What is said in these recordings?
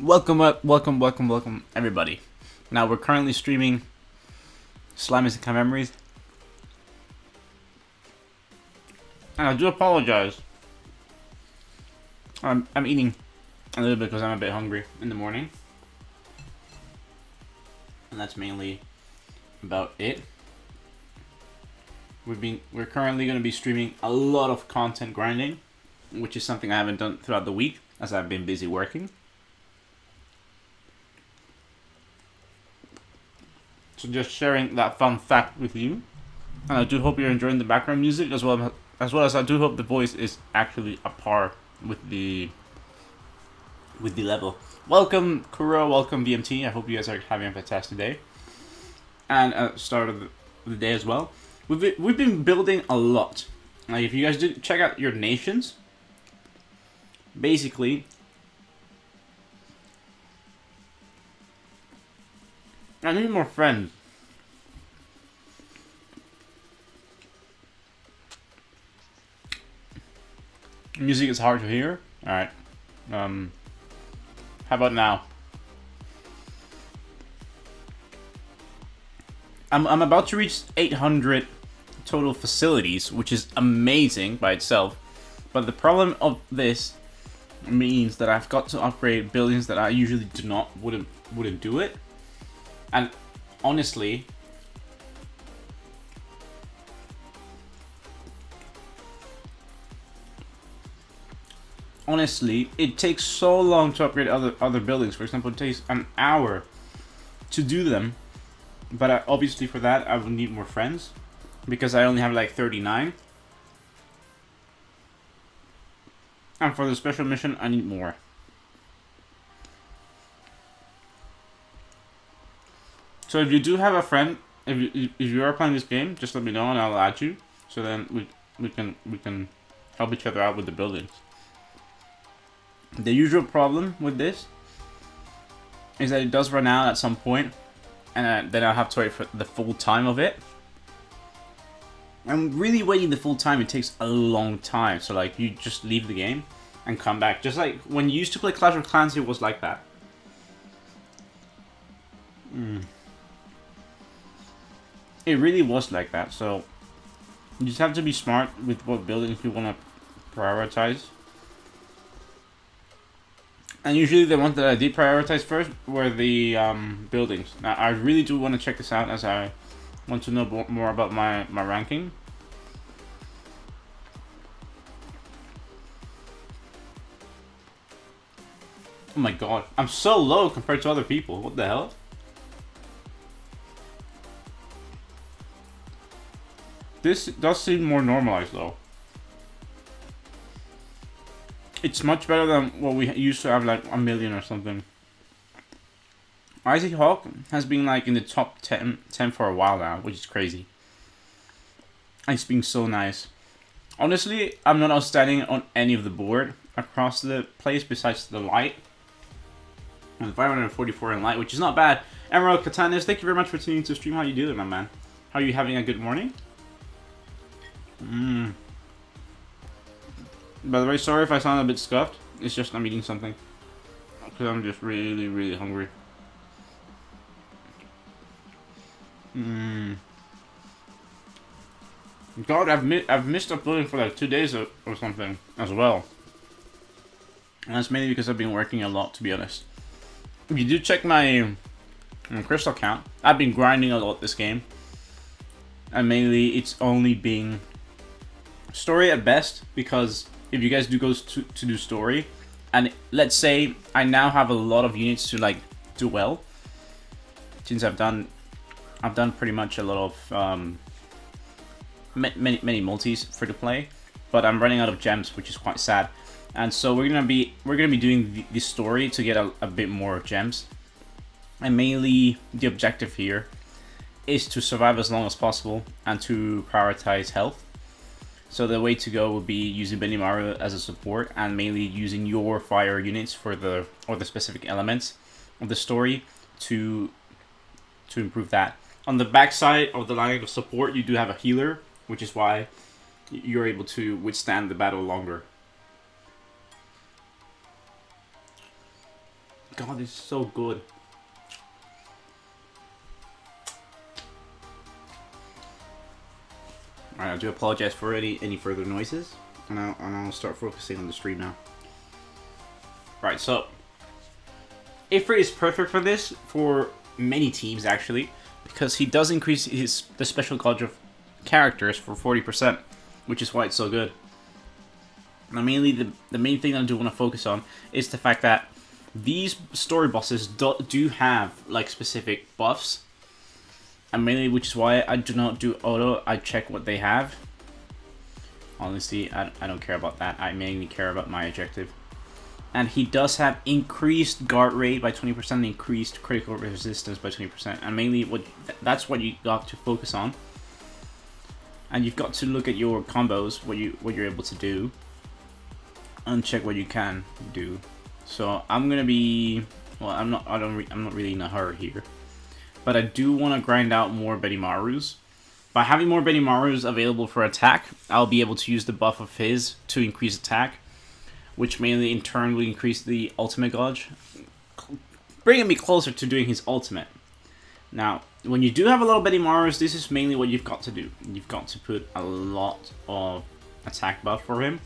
Welcome, everybody. Now we're currently streaming Slime Isekai Memories, and I do apologize. I'm eating a little bit because I'm a bit hungry in the morning, and that's mainly about it. We're currently going to be streaming a lot of content grinding, which is something I haven't done throughout the week as I've been busy working. So just sharing that fun fact with you, and I do hope you're enjoying the background music as well as I do hope the voice is actually a par with the level. Welcome Kuro, welcome VMT. I hope you guys are having a fantastic day, and start of the day as well. We've been building a lot. Like if you guys do check out your nations, basically. I need more friends. Music is hard to hear. Alright. How about now? I'm about to reach 800 total facilities, which is amazing by itself. But the problem of this means that I've got to upgrade buildings that I usually wouldn't do it. And honestly, it takes so long to upgrade other buildings. For example, it takes an hour to do them. But obviously for that, I will need more friends, because I only have like 39. And for the special mission, I need more. So if you do have a friend, if you are playing this game, just let me know and I'll add you. So then we can help each other out with the buildings. The usual problem with this is that it does run out at some point, and then I'll have to wait for the full time of it. And really waiting the full time, it takes a long time. So like you just leave the game and come back. Just like when you used to play Clash of Clans, it was like that. It really was like that, so you just have to be smart with what buildings you want to prioritize. And usually the ones that I did prioritize first were the buildings. Now I really do want to check this out as I want to know more about my ranking. Oh my god, I'm so low compared to other people, what the hell? This does seem more normalized though. It's much better than what we used to have, like a million or something. Isaac Hawk has been like in the top 10 for a while now, which is crazy. It's been so nice. Honestly, I'm not outstanding on any of the board across the place besides the light. And 544 in light, which is not bad. Emerald Katanas, thank you very much for tuning into the stream. How you doing, my man? How are you having a good morning? By the way, sorry if I sound a bit scuffed. It's just I'm eating something. Because I'm just really, really hungry. God, I've missed uploading for like 2 days or something as well. And that's mainly because I've been working a lot, to be honest. If you do check my crystal count, I've been grinding a lot this game. And mainly it's only been story at best, because if you guys do go to do story, and let's say I now have a lot of units to like do well, since I've done pretty much a lot of many multis for to play, but I'm running out of gems, which is quite sad. And so we're gonna be doing the story to get a bit more gems, and mainly the objective here is to survive as long as possible and to prioritize health. So the way to go would be using Benimaru as a support, and mainly using your fire units for the specific elements of the story to improve that. On the backside of the line of support, you do have a healer, which is why you're able to withstand the battle longer. god, it's so good. Alright, I do apologize for any further noises, and I'll start focusing on the stream now. Right, so Ifrit is perfect for this, for many teams actually, because he does increase the special gauge of characters for 40%, which is why it's so good. Now mainly the main thing that I do want to focus on is the fact that these story bosses do have like specific buffs, and mainly which is why I do not do auto. I check what they have. Honestly, I don't care about that. I mainly care about my objective. And he does have increased guard rate by 20%, increased critical resistance by 20%, and mainly that's what you got to focus on. And you've got to look at your combos, what you're able to do, and check what you can do. So I'm gonna be, well, I'm not really in a hurry here, but I do want to grind out more Benimarus. By having more Benimarus available for attack, I'll be able to use the buff of his to increase attack, which mainly in turn will increase the ultimate gauge, bringing me closer to doing his ultimate. Now, when you do have a lot of Benimarus, this is mainly what you've got to do. You've got to put a lot of attack buff for him,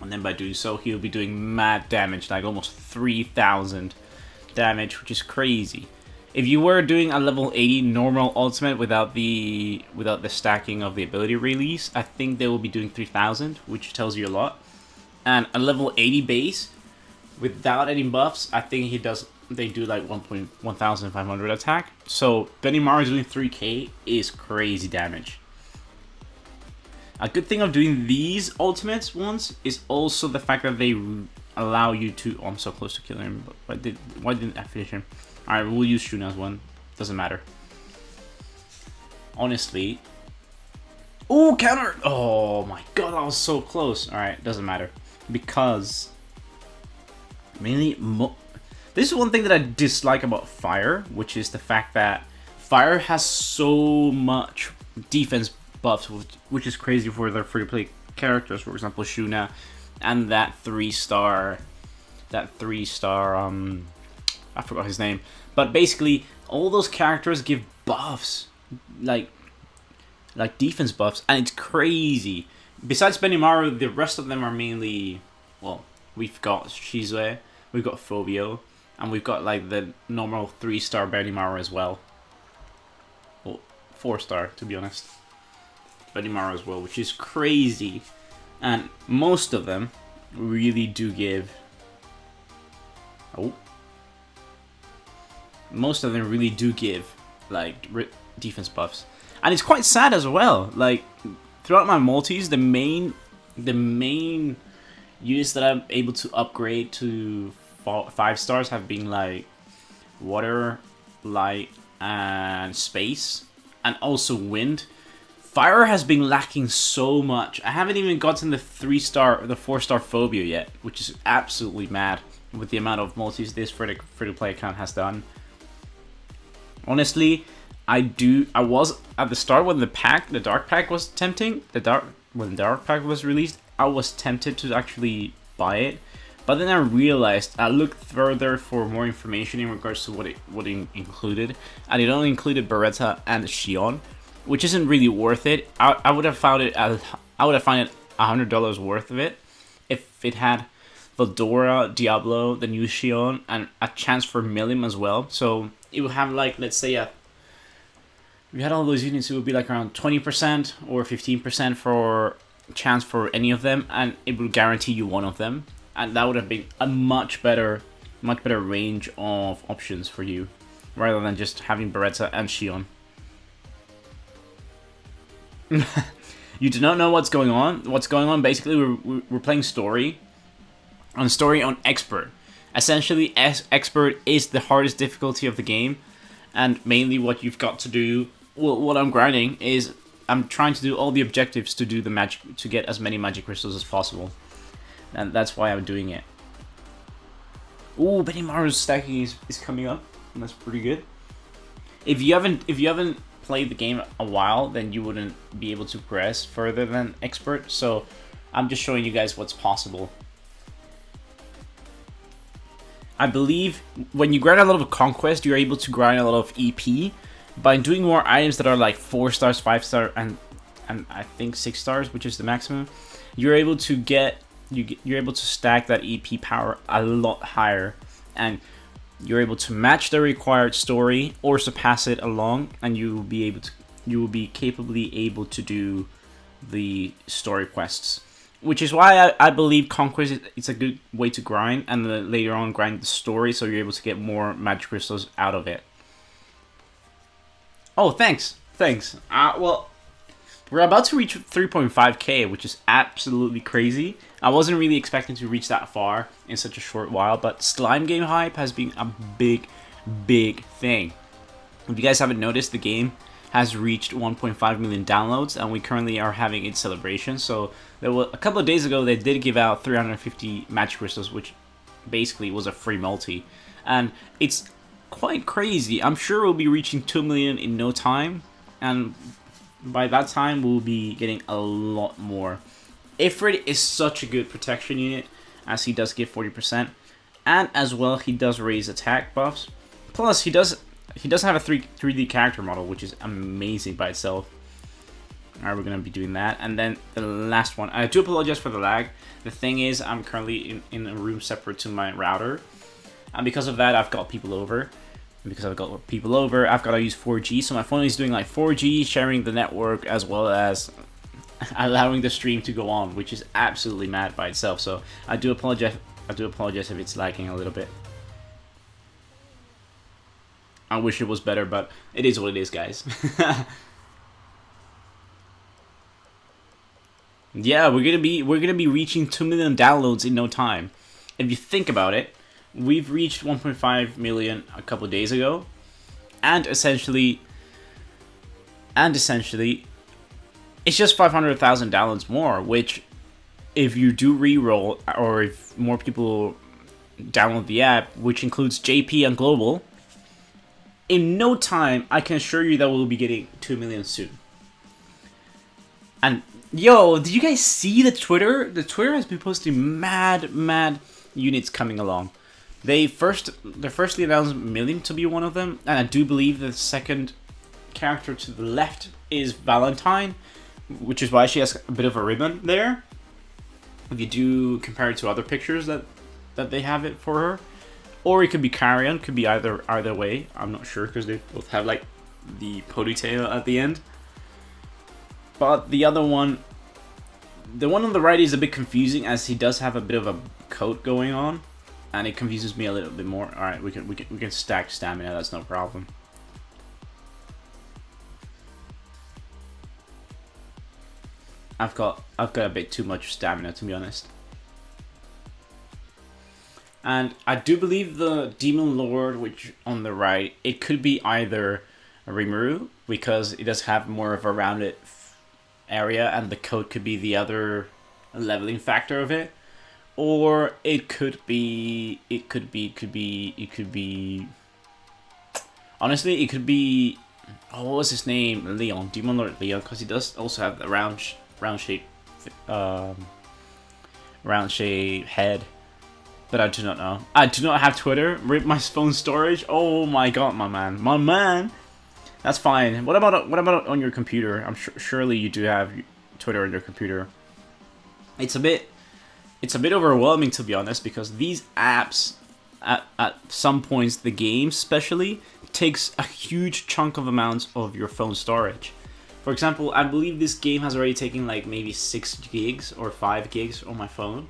and then by doing so, he'll be doing mad damage, like almost 3,000 damage, which is crazy. If you were doing a level 80 normal ultimate without the stacking of the ability release, I think they will be doing 3,000, which tells you a lot. And a level 80 base without any buffs, I think they do like 1,500 attack. So Benimaru doing 3k is crazy damage. A good thing of doing these ultimates ones is also the fact that they allow you to... Oh, I'm so close to killing him, but why didn't I finish him? Alright, we'll use Shuna as one. Doesn't matter. Honestly. Oh, counter! Oh my god, that was so close. Alright, doesn't matter. Because... mainly... this is one thing that I dislike about Fire, which is the fact that Fire has so much defense buffs, which is crazy for their free-to-play characters. For example, Shuna, and that 3-star, I forgot his name, but basically all those characters give buffs, like defense buffs, and it's crazy. Besides Benimaru, the rest of them are mainly, well, we've got Shizue, we've got Fovio, and we've got like the normal 3-star Benimaru as well. Well, 4-star to be honest. Benimaru as well, which is crazy. And most of them really do give... most of them really do give, like, defense buffs. And it's quite sad as well. Like, throughout my multis, the main units that I'm able to upgrade to 5 stars have been, like, water, light, and space, and also wind. Fire has been lacking so much. I haven't even gotten the 4-star Phobia yet, which is absolutely mad with the amount of multis this free-to-play account has done. Honestly, I was at the start when the dark pack was tempting. When the dark pack was released, I was tempted to actually buy it, but then I realized I looked further for more information in regards to what it included, and it only included Beretta and Shion, which isn't really worth it. I would have found it $100 worth of it if it had Veldora, Diablo, the new Shion, and a chance for Milim as well. So it would have, like, let's say if you had all those units, it would be like around 20% or 15% for chance for any of them, and it would guarantee you one of them, and that would have been a much better range of options for you, rather than just having Beretta and Shion. You do not know what's going on. What's going on? Basically, we're playing story on expert. Essentially, expert is the hardest difficulty of the game, and mainly what you've got to do. Well, what I'm grinding is I'm trying to do all the objectives to do the magic, to get as many Magicrystals as possible, and that's why I'm doing it. Ooh, Benimaru's stacking is coming up, and that's pretty good. If you haven't played the game a while, then you wouldn't be able to progress further than expert. So I'm just showing you guys what's possible. I believe when you grind a lot of Conquest, you're able to grind a lot of EP by doing more items that are like 4 stars, 5 star, and I think 6 stars, which is the maximum. You're able to you're able to stack that EP power a lot higher, and you're able to match the required story or surpass it along, and you will be capably able to do the story quests. Which is why I believe Conquest is a good way to grind, and then later on grind the story, so you're able to get more Magicrystals out of it. Oh, thanks. Well, we're about to reach 3.5k, which is absolutely crazy. I wasn't really expecting to reach that far in such a short while, but Slime Game hype has been a big thing. If you guys haven't noticed, the game has reached 1.5 million downloads, and we currently are having its celebration. So there was a couple of days ago they did give out 350 Magicrystals, which basically was a free multi, and it's quite crazy. I'm sure we'll be reaching 2 million in no time, and by that time we'll be getting a lot more. Ifrit is such a good protection unit, as he does give 40%, and as well he does raise attack buffs. Plus he does have a 3D character model, which is amazing by itself. Alright, we're going to be doing that. And then the last one. I do apologize for the lag. The thing is, I'm currently in a room separate to my router. And because of that, I've got people over. And because I've got people over, I've got to use 4G. So my phone is doing like 4G, sharing the network, as well as allowing the stream to go on, which is absolutely mad by itself. So I do apologize if it's lagging a little bit. I wish it was better, but it is what it is, guys. Yeah, we're gonna be reaching 2 million downloads in no time. If you think about it, we've reached 1.5 million a couple of days ago, and essentially, it's just 500,000 downloads more. Which, if you do re-roll, or if more people download the app, which includes JP and Global, in no time, I can assure you that we'll be getting 2 million soon. And yo, did you guys see the Twitter? The Twitter has been posting mad units coming along. They firstly announced Million to be one of them, and I do believe the second character to the left is Valentine, which is why she has a bit of a ribbon there. If you do compare it to other pictures that they have it for her. Or it could be Carrion, could be either way. I'm not sure, because they both have like the ponytail at the end. But the other one, the one on the right is a bit confusing, as he does have a bit of a coat going on, and it confuses me a little bit more. All right, we can stack stamina. That's no problem. I've got a bit too much stamina, to be honest. And I do believe the Demon Lord, which on the right, it could be either a Rimuru, because it does have more of a rounded area, and the coat could be the other leveling factor of it. Or it could be, honestly, it could be, oh, what was his name? Leon, Demon Lord Leon, because he does also have the round shape head. But I do not know. I do not have Twitter. Rip my phone storage. Oh my god, my man. That's fine. What about on your computer? I'm surely you do have Twitter on your computer. It's a bit overwhelming, to be honest, because these apps, at some points, the game especially, takes a huge chunk of amounts of your phone storage. For example, I believe this game has already taken like maybe 6 gigs or 5 gigs on my phone.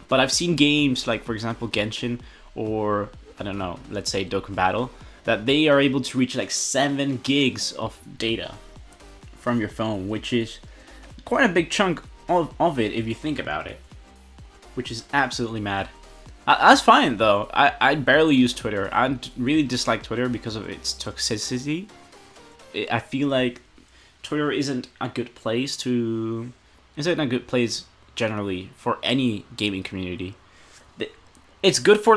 But I've seen games like, for example, Genshin, or I don't know, let's say Dokkan Battle, that they are able to reach like 7 gigs of data from your phone, which is quite a big chunk of it if you think about it, which is absolutely mad. That's fine though. I barely use Twitter. I really dislike Twitter because of its toxicity. I feel like Twitter isn't a good place generally for any gaming community. It's good for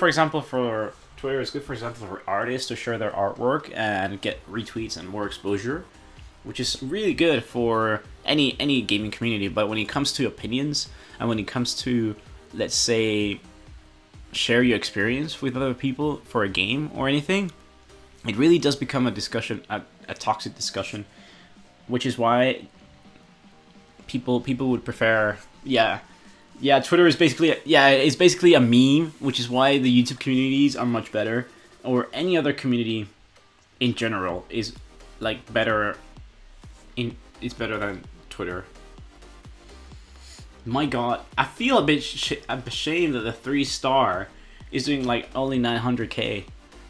example for Twitter. It's good for example for artists to share their artwork and get retweets and more exposure, which is really good for any gaming community. But when it comes to opinions, and when it comes to, let's say, share your experience with other people for a game or anything, it really does become a discussion, a toxic discussion, which is why people would prefer, Twitter is basically it's basically a meme, which is why the YouTube communities are much better, or any other community in general is like better. It's better than Twitter. My God, I feel a bit ashamed that the 3-star is doing like only 900k,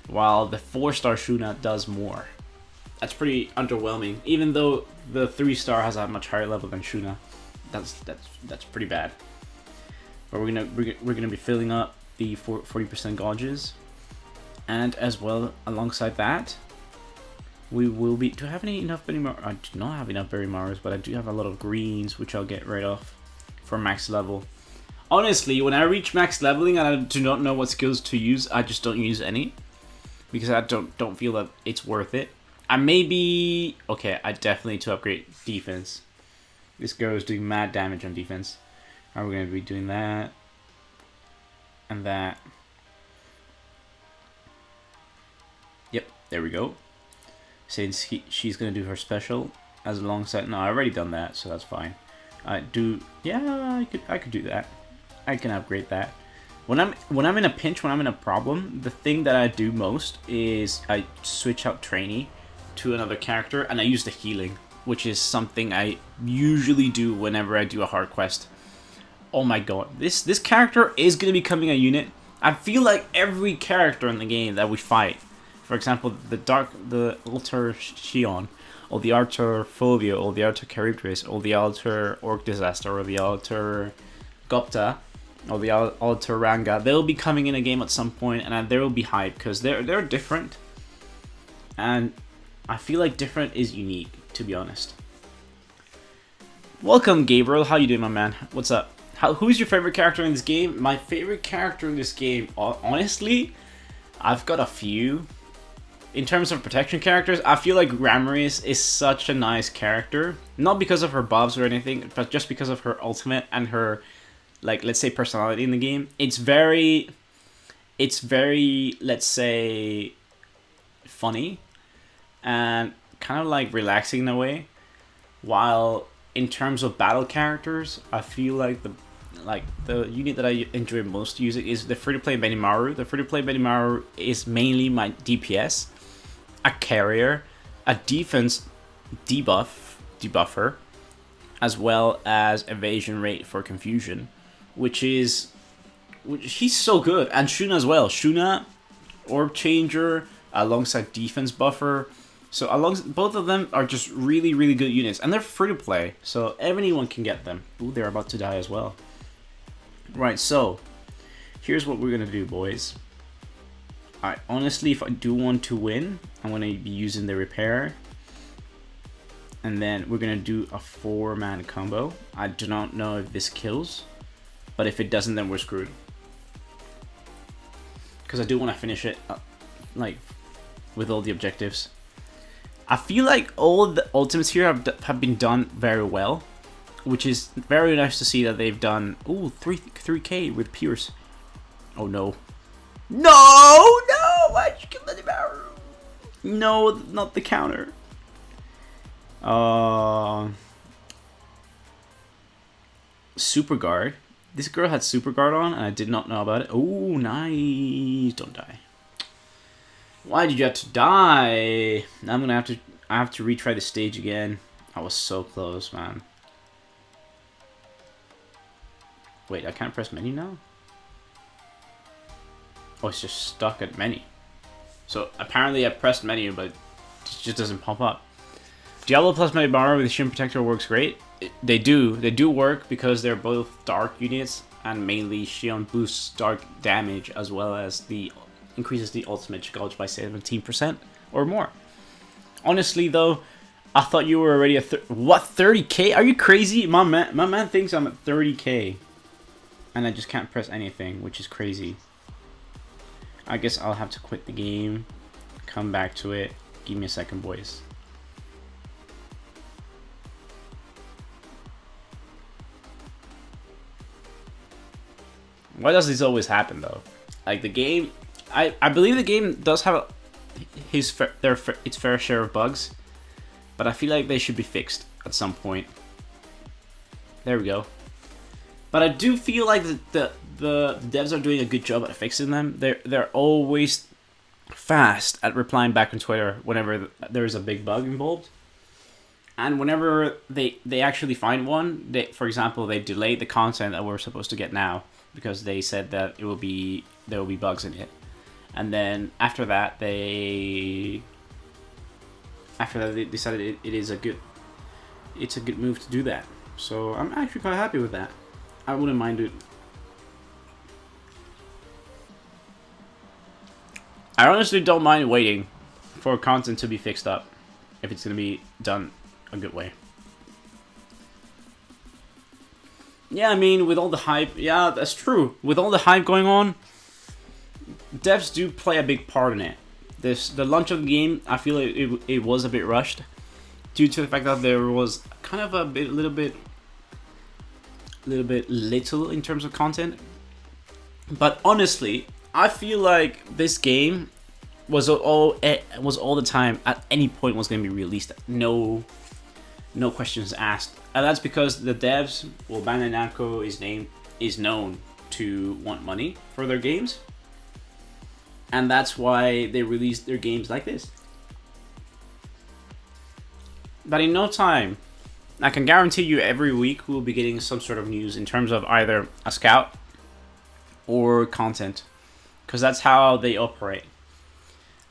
while the 4-star Shuna does more. That's pretty underwhelming. Even though the 3-star has a much higher level than Shuna, that's pretty bad. But we're gonna be filling up the 40% gauges, and as well alongside that, we will be. Do I have enough Benimaru? I do not have enough Benimarus, but I do have a lot of greens, which I'll get rid of for max level. Honestly, when I reach max leveling and I do not know what skills to use, I just don't use any, because I don't feel that it's worth it. I maybe okay. I definitely need to upgrade defense. This girl is doing mad damage on defense. Are we going to be doing that and that? Yep, there we go. Since she's going to do her special as alongside. No, I already done that, so that's fine. I could do that. I can upgrade that. When I'm in a pinch, when I'm in a problem, the thing that I do most is I switch out trainee to another character, and I use the healing, which is something I usually do whenever I do a hard quest. Oh my God, this character is going to be becoming a unit. I feel like every character in the game that we fight, for example, the Alter Shion, or the Alter Phobia, or the Alter Charybdis, or the Alter Orc Disaster, or the Alter Gupta, or the Alter Ranga, they'll be coming in a game at some point, and they will be hyped because they're different, and I feel like different is unique, to be honest. Welcome, Gabriel. How you doing, my man? What's up? Who's your favorite character in this game? My favorite character in this game, honestly, I've got a few. In terms of protection characters, I feel like Ramiris is such a nice character. Not because of her buffs or anything, but just because of her ultimate and her, like, let's say, personality in the game. It's very, let's say, funny and kind of like relaxing in a way. While in terms of battle characters, I feel like the unit that I enjoy most using is the free-to-play Benimaru. The free-to-play Benimaru is mainly my DPS, a carrier, a defense debuffer, as well as evasion rate for confusion, which he's so good, and Shuna as well. Shuna, Orb Changer, alongside defense buffer. So both of them are just really, really good units, and they're free to play, so anyone can get them. Ooh, they're about to die as well. Right, so here's what we're gonna do, boys. Honestly, if I do want to win, I'm gonna be using the repair, and then we're gonna do a 4-man combo. I do not know if this kills, but if it doesn't, then we're screwed. Because I do want to finish it, like, with all the objectives. I feel like all the ultimates here have been done very well, which is very nice to see that they've done. Ooh, 3k with Pierce. Oh no. No! Why'd you kill the Maru? No, not the counter. Super Guard. This girl had Super Guard on, and I did not know about it. Oh, nice. Don't die. Why did you have to die? Now I have to retry the stage again. I was so close, man. Wait, I can't press menu now? Oh, it's just stuck at menu. So apparently I pressed menu, but it just doesn't pop up. Diablo plus Benimaru with Shin Protector works great. They do work because they're both dark units, and mainly Shion boosts dark damage as well as increases the ultimate gauge by 17% or more. Honestly though, I thought you were already at what, 30k? Are you crazy? My man thinks I'm at 30k, and I just can't press anything, which is crazy. I guess I'll have to quit the game, come back to it. Give me a second, boys. Why does this always happen though? Like the game, I believe the game does have its fair share of bugs, but I feel like they should be fixed at some point. There we go. But I do feel like the devs are doing a good job at fixing them. They're always fast at replying back on Twitter whenever there's a big bug involved. And whenever they actually find one, for example, they delayed the content that we're supposed to get now because they said that there will be bugs in it. And then after that they decided it's a good move to do that. So I'm actually quite happy with that. I wouldn't mind it. I honestly don't mind waiting for content to be fixed up if it's going to be done a good way. Yeah, I mean, with all the hype, yeah, that's true. With all the hype going on, devs do play a big part in it. The launch of the game, I feel like it was a bit rushed due to the fact that there was kind of little bit little in terms of content. But honestly, I feel like this game was all the time at any point was going to be released. No questions asked, and that's because the devs, well, Bandai Namco is known to want money for their games, and that's why they release their games like this. But in no time, I can guarantee you every week we'll be getting some sort of news in terms of either a scout or content, because that's how they operate.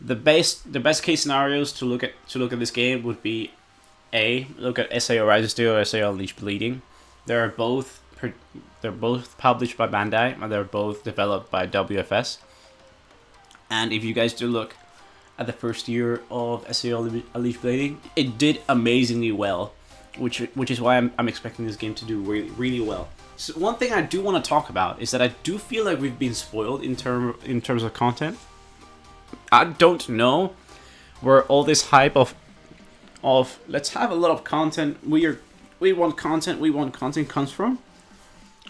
The best case scenarios to look at this game would be look at SAO Rise Steel or SAO Unleash Bleeding. They're both published by Bandai, and they're both developed by WFS. And if you guys do look at the first year of SAO Unleash Bleeding, it did amazingly well, which is why I'm expecting this game to do really, really well. So one thing I do want to talk about is that I do feel like we've been spoiled in terms of content. I don't know where all this hype of let's have a lot of content, we want content comes from.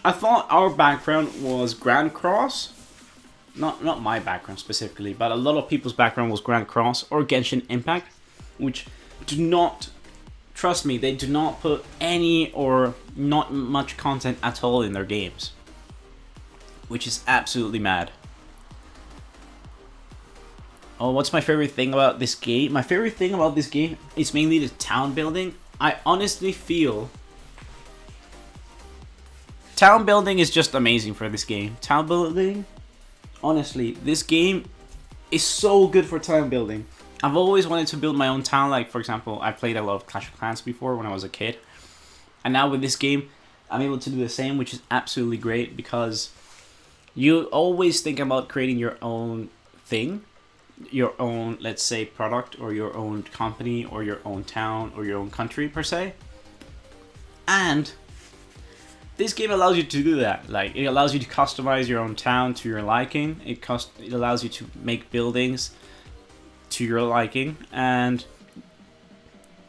I thought our background was Grand Cross, not my background specifically, but a lot of people's background was Grand Cross or Genshin Impact, which do not, trust me, they do not put any or not much content at all in their games, which is absolutely mad. Oh, what's my favorite thing about this game? My favorite thing about this game is mainly the town building. I honestly feel town building is just amazing for this game. Town building, honestly, this game is so good for town building. I've always wanted to build my own town. Like, for example, I played a lot of Clash of Clans before when I was a kid. And now with this game, I'm able to do the same, which is absolutely great because you always think about creating your own thing. Your own, let's say, product or your own company or your own town or your own country per se. And this game allows you to do that. Like, it allows you to customize your own town to your liking. It allows you to make buildings to your liking, and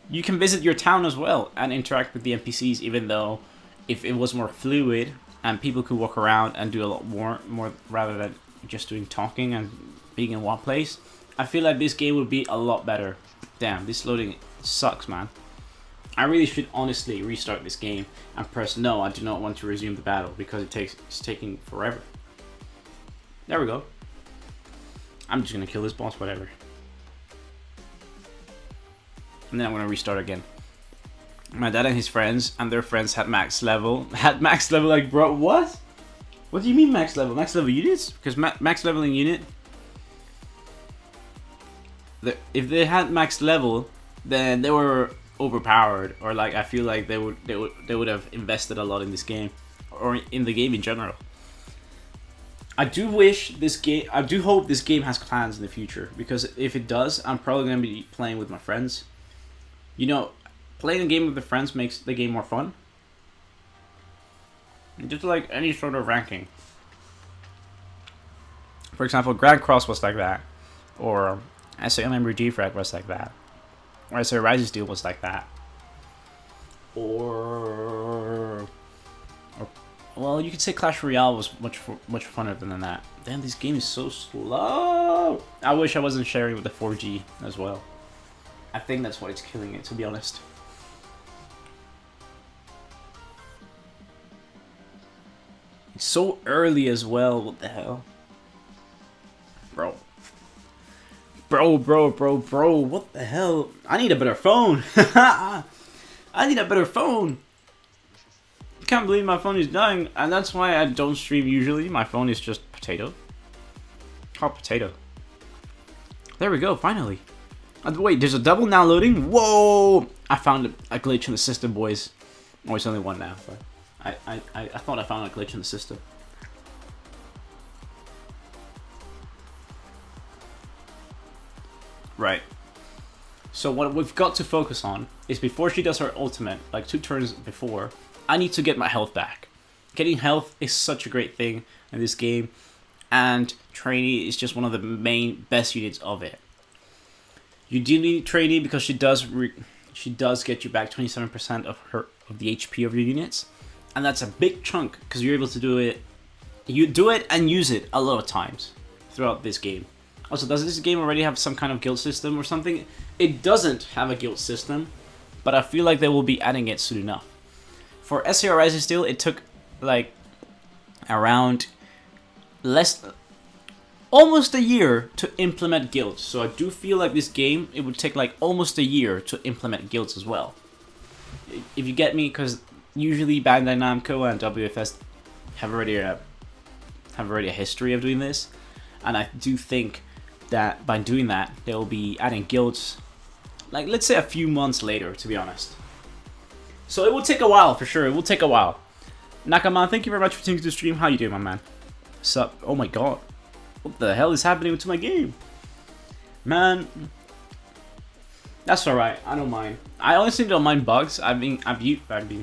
you can visit your town as well and interact with the NPCs, even though if it was more fluid and people could walk around and do a lot more rather than just doing talking and being in one place, I feel like this game would be a lot better. Damn, this loading sucks, man. I really should honestly restart this game and press no, I do not want to resume the battle because it's taking forever. There we go. I'm just gonna kill this boss, whatever. And then I'm gonna restart again. My dad and his friends and their friends had max level. Like, bro, what? What do you mean max level? Max level units? Because max leveling unit, if they had max level, then they were overpowered, or like I feel like they would have invested a lot in this game, or in the game in general. I do hope this game has clans in the future, because if it does, I'm probably gonna be playing with my friends. You know, playing a game with the friends makes the game more fun. Just like any sort of ranking. For example, Grand Cross was like that, or SAMMG Frag was like that, or SA Rise Steel was like that, or Well, you could say Clash Royale was much funner than that. Damn, this game is so slow. I wish I wasn't sharing with the 4G as well. I think that's why it's killing it, to be honest. It's so early as well. What the hell? Bro. Bro. What the hell? I need a better phone. I need a better phone. I can't believe my phone is dying. And that's why I don't stream usually. My phone is just potato. Hot potato. There we go, finally. Wait, there's a double now loading? Whoa! I found a glitch in the system, boys. Oh, it's only one now, but I thought I found a glitch in the system. Right. So what we've got to focus on is before she does her ultimate, like 2 turns before, I need to get my health back. Getting health is such a great thing in this game, and Trainee is just one of the main best units of it. You do need Trainee because she does get you back 27% of the HP of your units, and that's a big chunk because you're able to do it. You do it and use it a lot of times throughout this game. Also, does this game already have some kind of guild system or something? It doesn't have a guild system, but I feel like they will be adding it soon enough. For SAR Rising Steel, it took like around almost a year to implement guilds. So I do feel like this game, it would take like almost a year to implement guilds as well. If you get me, because usually Bandai Namco and WFS have already a history of doing this, and I do think that by doing that, they will be adding guilds, like let's say a few months later, to be honest. So it will take a while for sure. It will take a while. Nakama, thank you very much for tuning to the stream. How you doing, my man? Sup? Oh my god. What the hell is happening to my game? Man. That's alright. I don't mind. I honestly don't mind bugs. I've been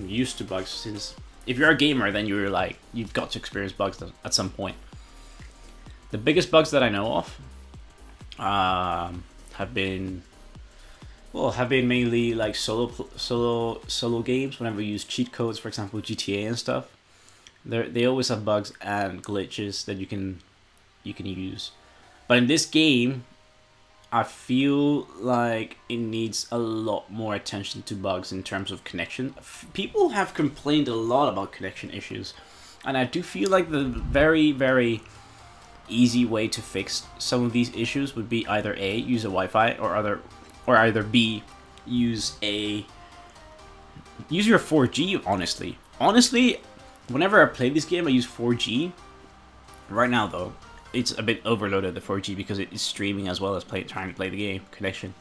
used to bugs since... If you're a gamer, then you've got to experience bugs at some point. The biggest bugs that I know of have been mainly like solo games. Whenever you use cheat codes, for example, GTA and stuff, they always have bugs and glitches that you can use. But in this game, I feel like it needs a lot more attention to bugs in terms of connection. People have complained a lot about connection issues, and I do feel like the very, very easy way to fix some of these issues would be either A, use a Wi-Fi, or either B, use your 4G. Honestly, whenever I play this game, I use 4G. Right now, though, it's a bit overloaded, the 4G, because it is streaming as well as trying to play the game connection,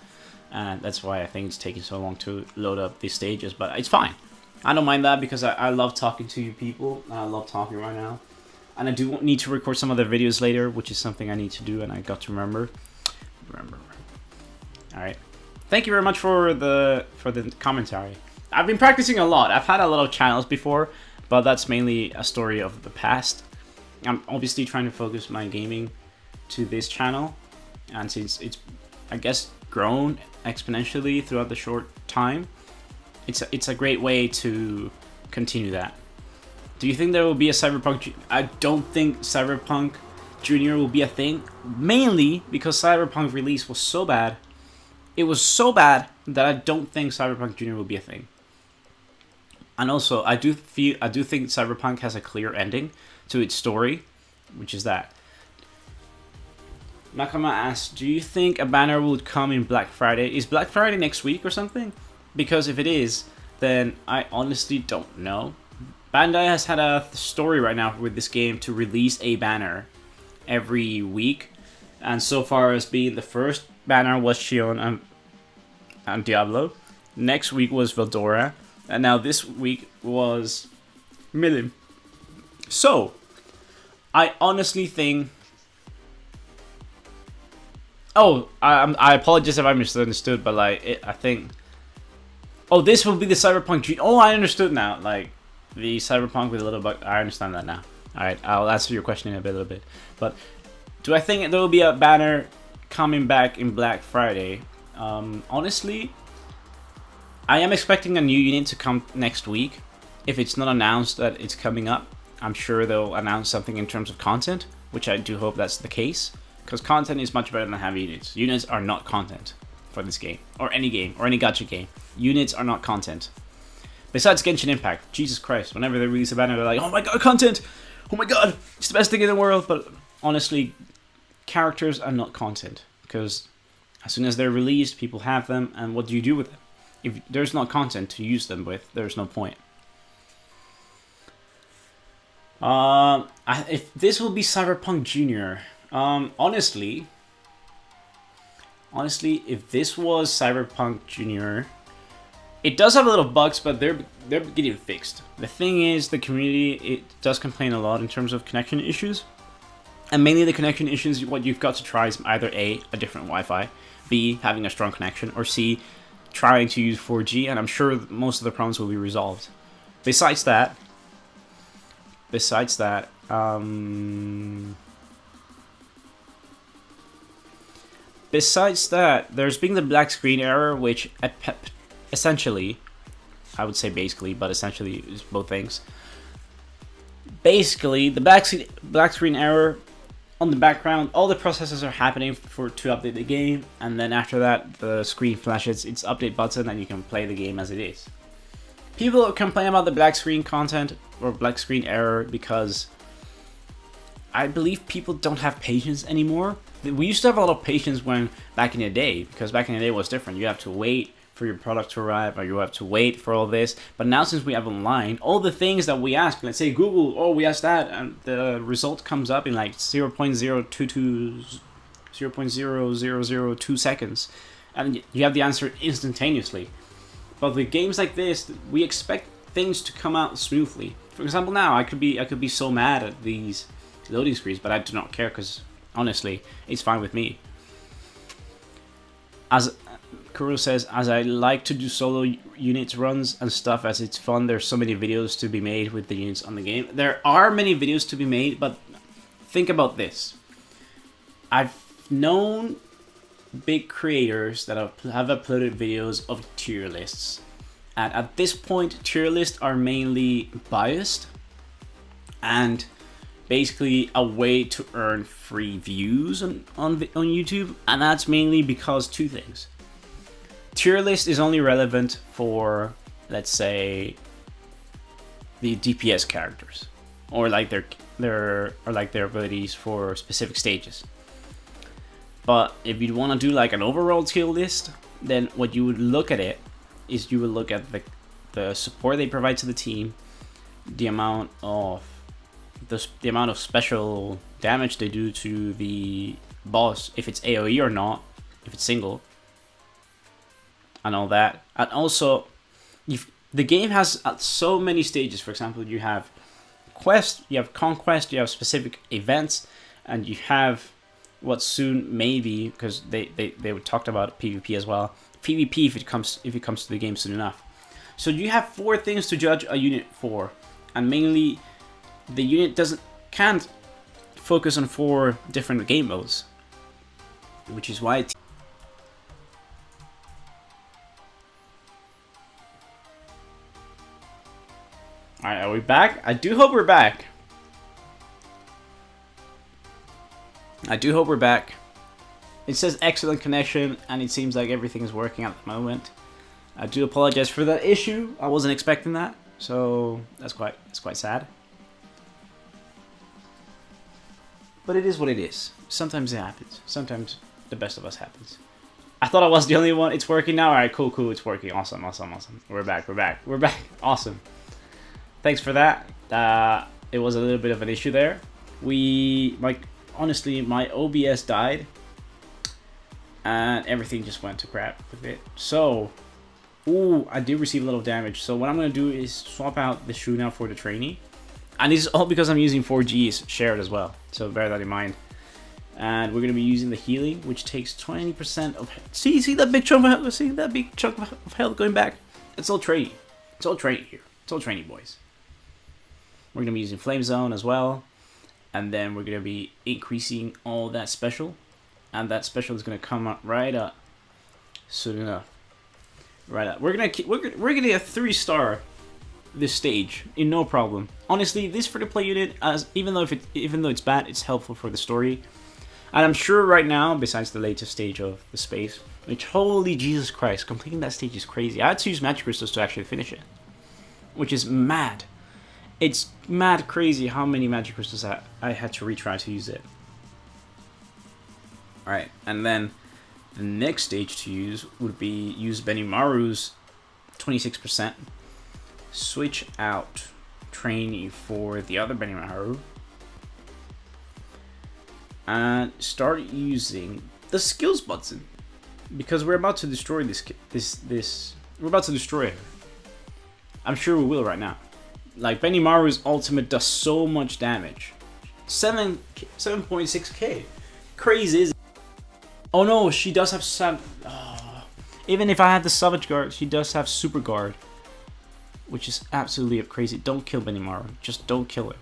and that's why I think it's taking so long to load up these stages. But it's fine. I don't mind that because I love talking to you people, and I love talking right now. And I do need to record some other videos later, which is something I need to do, and I got to remember. All right. Thank you very much for the commentary. I've been practicing a lot. I've had a lot of channels before, but that's mainly a story of the past. I'm obviously trying to focus my gaming to this channel, and since it's, I guess, grown exponentially throughout the short time, it's a great way to continue that. Do you think there will be a Cyberpunk? I don't think Cyberpunk Junior will be a thing, mainly because Cyberpunk release was so bad. It was so bad that I don't think Cyberpunk Junior will be a thing. And also, I do think Cyberpunk has a clear ending to its story, which is that. Nakama asks, do you think a banner would come in Black Friday? Is Black Friday next week or something? Because if it is, then I honestly don't know. Bandai has had a story right now with this game to release a banner every week, and so far as being the first banner was Shion and Diablo. Next week was Veldora, and now this week was Milim. So, I honestly think... Oh, I apologize if I misunderstood, but like, I think... Oh, this will be the Cyberpunk... Oh, I understood now, like... The Cyberpunk with a little bug. I understand that now. Alright, I'll answer your question in a little bit. But do I think there will be a banner coming back in Black Friday? Honestly, I am expecting a new unit to come next week. If it's not announced that it's coming up, I'm sure they'll announce something in terms of content, which I do hope that's the case, because content is much better than having units. Units are not content for this game, or any gacha game. Units are not content. Besides Genshin Impact, Jesus Christ, whenever they release a banner, they're like, oh my god, content! Oh my god, it's the best thing in the world! But honestly, characters are not content, because as soon as they're released, people have them, and what do you do with them? If there's not content to use them with, there's no point. If this will be Cyberpunk Junior, honestly, if this was Cyberpunk Junior, it does have a little bugs, but they're getting fixed. The thing is, the community, it does complain a lot in terms of connection issues, and mainly the connection issues. What you've got to try is either a different Wi-Fi, B, having a strong connection, or C, trying to use 4G, and I'm sure most of the problems will be resolved. Besides that, there's been the black screen error, which essentially, I would say basically, but essentially is both things. Basically, the black screen error on the background, all the processes are happening to update the game, and then after that, the screen flashes its update button, and you can play the game as it is. People complain about the black screen content or black screen error because I believe people don't have patience anymore. We used to have a lot of patience back in the day, because back in the day it was different. You have to wait for your product to arrive, or you have to wait for all this. But now, since we have online, all the things that we ask, let's say Google, oh, we asked that, and the result comes up in like 0.0002 seconds, and you have the answer instantaneously. But with games like this, we expect things to come out smoothly. For example, now I could be so mad at these loading screens, but I do not care, because honestly, it's fine with me. As Kuro says, as I like to do solo units runs and stuff, as it's fun, there's so many videos to be made with the units on the game. There are many videos to be made, but think about this. I've known big creators that have uploaded videos of tier lists, and at this point, tier lists are mainly biased and basically a way to earn free views on YouTube, and that's mainly because two things. Tier list is only relevant for, let's say, the DPS characters, or like their abilities for specific stages. But if you want to do like an overall tier list, then what you would look at it is you would look at the support they provide to the team, the amount of special damage they do to the boss, if it's AoE or not, if it's single, and all that. And also, the game has so many stages. For example, you have quest, you have conquest, you have specific events, and you have what soon maybe, because they talked about PvP as well. PvP if it comes to the game soon enough. So you have 4 things to judge a unit for, and mainly the unit can't focus on 4 different game modes, which is why Alright, are we back? I do hope we're back. It says excellent connection, and it seems like everything is working at the moment. I do apologize for that issue. I wasn't expecting that, so that's quite sad. But it is what it is. Sometimes it happens. Sometimes the best of us happens. I thought I was the only one. It's working now. All right, cool. It's working. Awesome. We're back. Awesome. Thanks for that. It was a little bit of an issue there. Honestly, my OBS died, and everything just went to crap with it. So, I did receive a little damage. So what I'm gonna do is swap out the shoe now for the trainee, and this is all because I'm using 4G's shared as well. So bear that in mind. And we're gonna be using the healing, which takes 20% of. See that big chunk of health. See that big chunk of health going back. It's all trainee. It's all trainee here. It's all trainee boys. We're gonna be using Flame Zone as well. And then we're going to be increasing all that special. And that special is going to come up right up soon enough. Right up. We're going to get a 3-star this stage in no problem. Honestly, this free-to-play unit, even though it's bad, it's helpful for the story. And I'm sure right now, besides the latest stage of the space, which, holy Jesus Christ, completing that stage is crazy. I had to use Magicrystals to actually finish it, which is mad. It's mad crazy how many Magicrystals I had to retry to use it. Alright, and then the next stage to use would be use Benimaru's 26%. Switch out Trainee for the other Benimaru. And start using the skills button. Because we're about to destroy we're about to destroy her. I'm sure we will right now. Like, Benimaru's ultimate does so much damage. 7.6k. Crazy, isn't it? Oh no, she does have some. Even if I had the Savage Guard, she does have Super Guard, which is absolutely crazy. Don't kill Benimaru. Just don't kill her.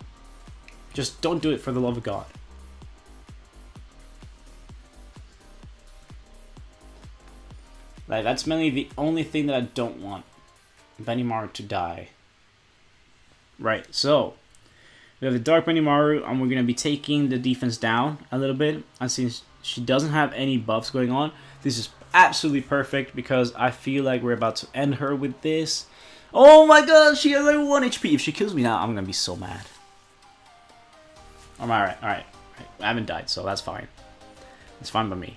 Just don't do it, for the love of God. Like, that's mainly the only thing that I don't want Benimaru to die. Right, so we have the Dark Benimaru, and we're going to be taking the defense down a little bit. And since she doesn't have any buffs going on, this is absolutely perfect, because I feel like we're about to end her with this. Oh my god, she has like 1 HP. If she kills me now, I'm going to be so mad. Alright. I haven't died, so that's fine. It's fine by me.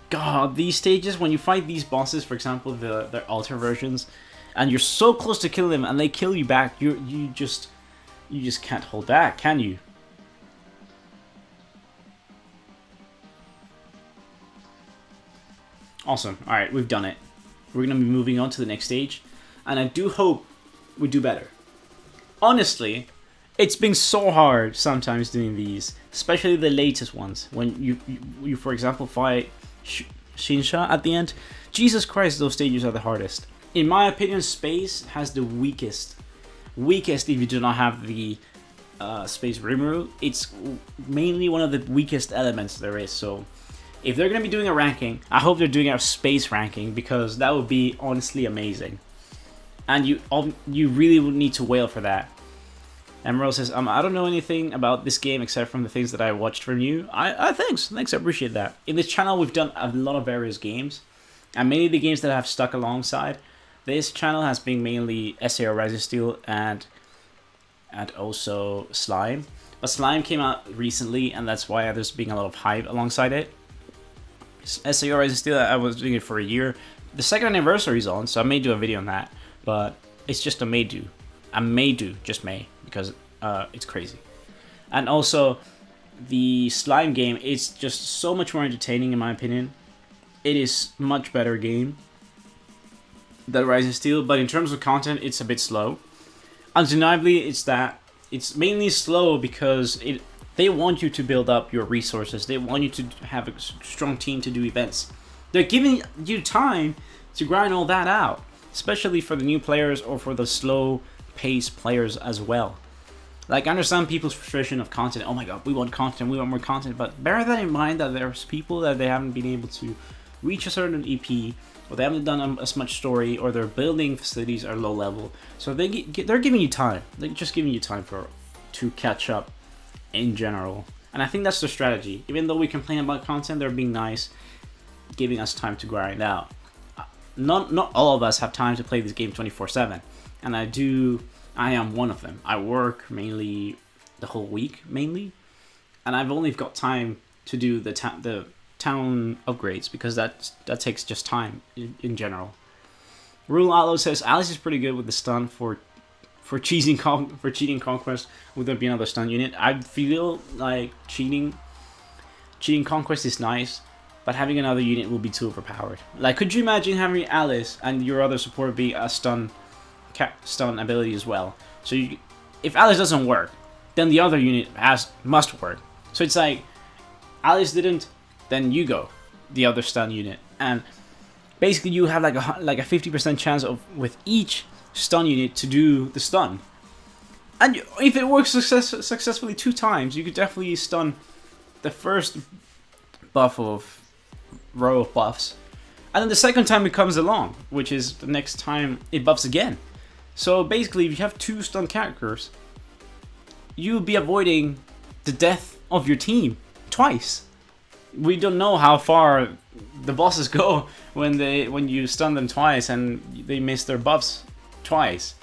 God, these stages, when you fight these bosses, for example, their alter versions, and you're so close to killing them, and they kill you back, you just can't hold back, can you? Awesome. Alright, we've done it. We're going to be moving on to the next stage, and I do hope we do better. Honestly, it's been so hard sometimes doing these, especially the latest ones. When you for example, fight Shinsha at the end. Jesus Christ, those stages are the hardest. In my opinion, Space has the weakest if you do not have the Space Rimuru. It's mainly one of the weakest elements there is, so if they're going to be doing a ranking, I hope they're doing a Space ranking, because that would be honestly amazing. And you really would need to wail for that. Emerald says, I don't know anything about this game except from the things that I watched from you. Thanks, I appreciate that. In this channel, we've done a lot of various games, and many of the games that have stuck alongside this channel has been mainly SAO Rising Steel and also Slime. But Slime came out recently, and that's why there's been a lot of hype alongside it. SAO Rising Steel, I was doing it for a year. The second anniversary is on, so I may do a video on that, but it's just a may do. I may do, just may, because it's crazy. And also, the Slime game is just so much more entertaining, in my opinion. It is much better game than Rising Steel, but in terms of content, it's a bit slow. Undeniably, it's mainly slow because they want you to build up your resources. They want you to have a strong team to do events. They're giving you time to grind all that out, especially for the new players or for the slow-paced players as well. Like, I understand people's frustration of content. Oh my god, we want content, we want more content. But bear that in mind, that there's people that they haven't been able to reach a certain EP, or they haven't done as much story, or their building facilities are low level. So they're giving you time. They're just giving you time to catch up in general. And I think that's the strategy. Even though we complain about content, they're being nice, giving us time to grind out. Not all of us have time to play this game 24/7, and I am one of them. I work mainly the whole week, and I've only got time to do the town upgrades, because that takes just time in general. Rule Outlaw says Alice is pretty good with the stun for cheating Conquest. Would there be another stun unit? I feel like cheating Conquest is nice, but having another unit will be too overpowered. Like, could you imagine having Alice and your other support be a stun ability as well? So if Alice doesn't work, then the other unit must work. So it's like, Alice didn't, then you go, the other stun unit, and basically you have like a 50% chance of with each stun unit to do the stun. And if it works successfully 2 times, you could definitely stun the first buff of row of buffs, and then the second time it comes along, which is the next time it buffs again. So basically, if you have 2 stun characters, you'll be avoiding the death of your team twice. We don't know how far the bosses go when you stun them twice and they miss their buffs twice.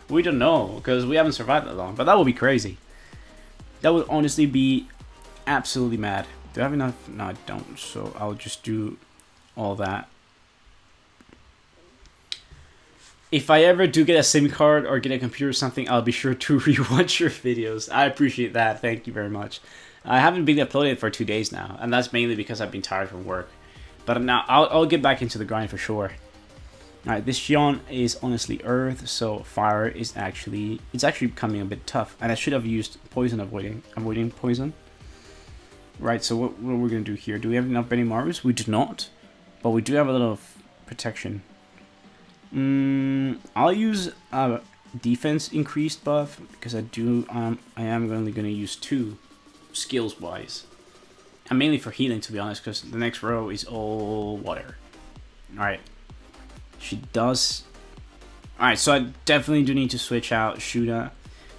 We don't know because we haven't survived that long, but that would be crazy. That would honestly be absolutely mad. Do I have enough? No, I don't. So I'll just do all that. If I ever do get a SIM card or get a computer or something, I'll be sure to rewatch your videos. I appreciate that. Thank you very much. I haven't been uploaded for 2 days now, and that's mainly because I've been tired from work. But now I'll get back into the grind for sure. Alright, this Xion is honestly Earth, so Fire is actually becoming a bit tough. And I should have used Poison avoiding Poison. Right, so what we're going to do here, do we have enough Benny Marvis? We do not, but we do have a little protection. I'll use a defense increased buff, because I am only going to use 2 skills wise. And mainly for healing, to be honest, because the next row is all water. Alright. She does. Alright, so I definitely do need to switch out Shuna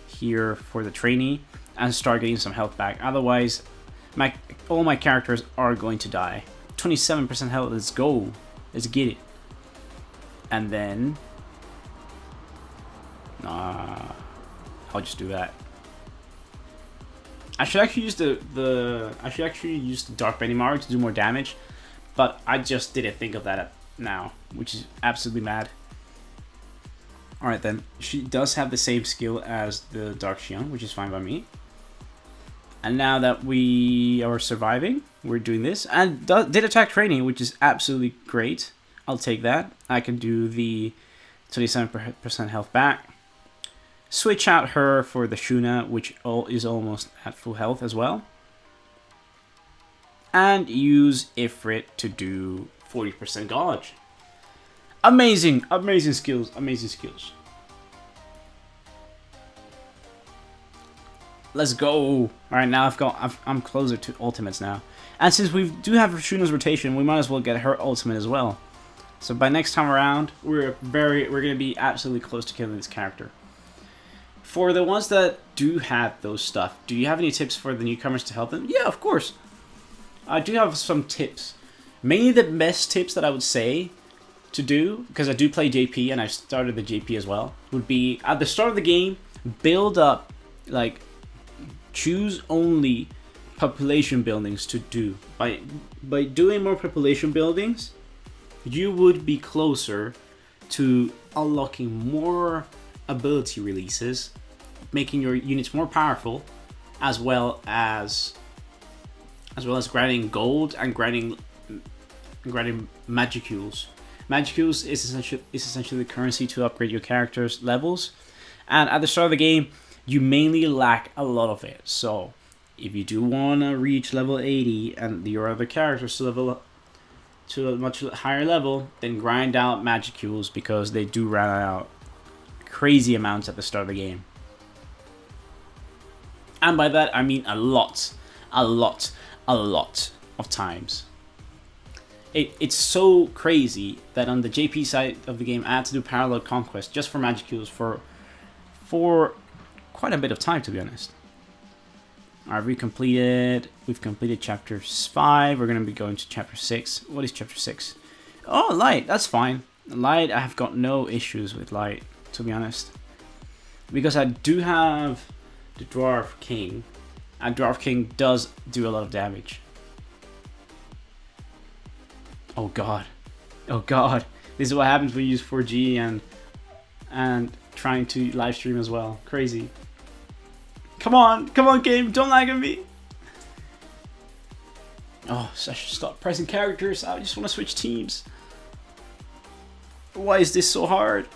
here for the trainee and start getting some health back. Otherwise, all my characters are going to die. 27% health, let's go. Let's get it. And then I'll just do that. I should actually use the Dark Benny Maru to do more damage, but I just didn't think of that now, which is absolutely mad. Alright then, she does have the same skill as the Dark Xion, which is fine by me. And now that we are surviving, we're doing this. And did attack training, which is absolutely great. I'll take that. I can do the 27% health back. Switch out her for the Shuna, which is almost at full health as well. And use Ifrit to do 40% dodge. Amazing, amazing skills, amazing skills. Let's go. Alright, now I'm closer to ultimates now. And since we do have Shuna's rotation, we might as well get her ultimate as well. So by next time around, we're gonna be absolutely close to killing this character. For the ones that do have those stuff, do you have any tips for the newcomers to help them? Yeah, of course. I do have some tips. Mainly the best tips that I would say to do, because I do play JP and I've started the JP as well, would be at the start of the game, build up, like, choose only population buildings to do. By doing more population buildings, you would be closer to unlocking more ability releases, making your units more powerful, as well as granting gold and granting Magicrystals. Magicrystals is essentially the currency to upgrade your character's levels, and at the start of the game, you mainly lack a lot of it. So, if you do want to reach level 80 and your other characters to level up to a much higher level, then grind out Magicrystals because they do run out crazy amounts at the start of the game. And by that, I mean a lot of times. It's so crazy that on the JP side of the game, I had to do parallel conquest just for Magicrystals for quite a bit of time, to be honest. Alright, we've completed chapter 5. We're going to be going to chapter 6. What is chapter 6? Oh, light. That's fine. Light, I have got no issues with light, to be honest. Because I do have the Dwarf King. And Dwarf King does do a lot of damage. Oh god. Oh god. This is what happens when you use 4G and trying to live stream as well. Crazy. Come on game, don't lag at me. Oh, so I should stop pressing characters. I just want to switch teams. Why is this so hard?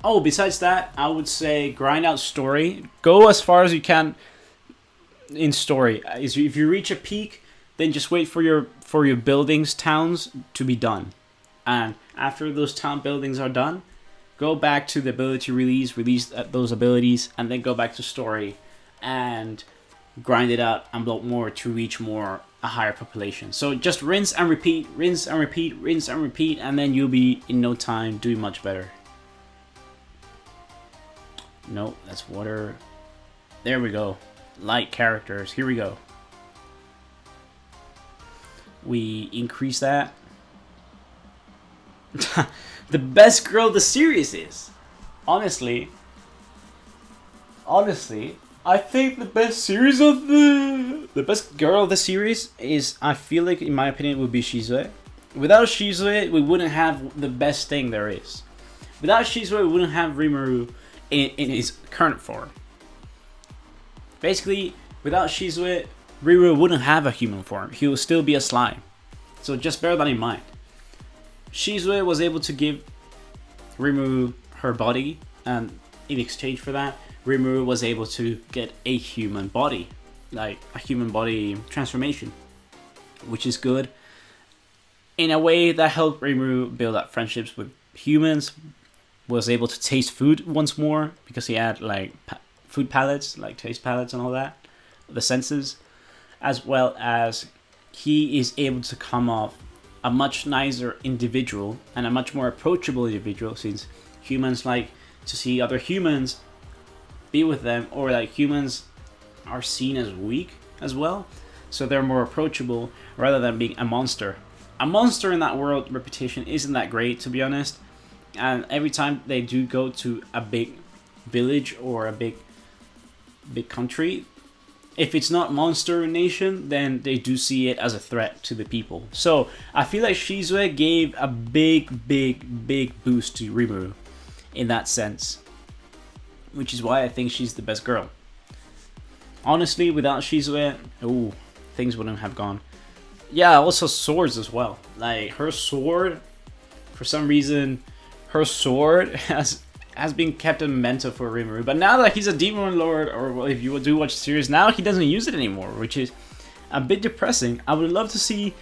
Oh, besides that, I would say grind out story. Go as far as you can in story. If you reach a peak, then just wait for your buildings, towns to be done. And after those town buildings are done, go back to the ability release those abilities, and then go back to story and grind it out and block more to reach a higher population. So just rinse and repeat, rinse and repeat, rinse and repeat, and then you'll be in no time doing much better. No, that's water. There we go. Light characters. Here we go. We increase that. The best girl the series is. Honestly, I think the best series of the best girl of the series is, I feel like, in my opinion, would be Shizue. Without Shizue, we wouldn't have the best thing there is. Without Shizue, we wouldn't have Rimuru in his current form. Basically, without Shizue, Rimuru wouldn't have a human form. He would still be a slime. So just bear that in mind. Shizue was able to give Rimuru her body, and in exchange for that, Rimuru was able to get a human body, like a human body transformation, which is good. In a way, that helped Rimuru build up friendships with humans, was able to taste food once more, because he had like food palates, like taste palates and all that, the senses, as well as he is able to come off a much nicer individual and a much more approachable individual, since humans like to see other humans, be with them, or like humans are seen as weak as well, so they're more approachable rather than being a monster. A monster in that world reputation isn't that great, to be honest, and every time they do go to a big village or a big country, if it's not Monster Nation, then they do see it as a threat to the people. So I feel like Shizue gave a big boost to Rimuru in that sense, which is why I think she's the best girl. Honestly, without Shizue, things wouldn't have gone. Yeah, also swords as well. Like, her sword, for some reason, her sword has been kept a memento for Rimuru. But now that he's a Demon Lord, or if you do watch the series, now he doesn't use it anymore, which is a bit depressing. I would love to see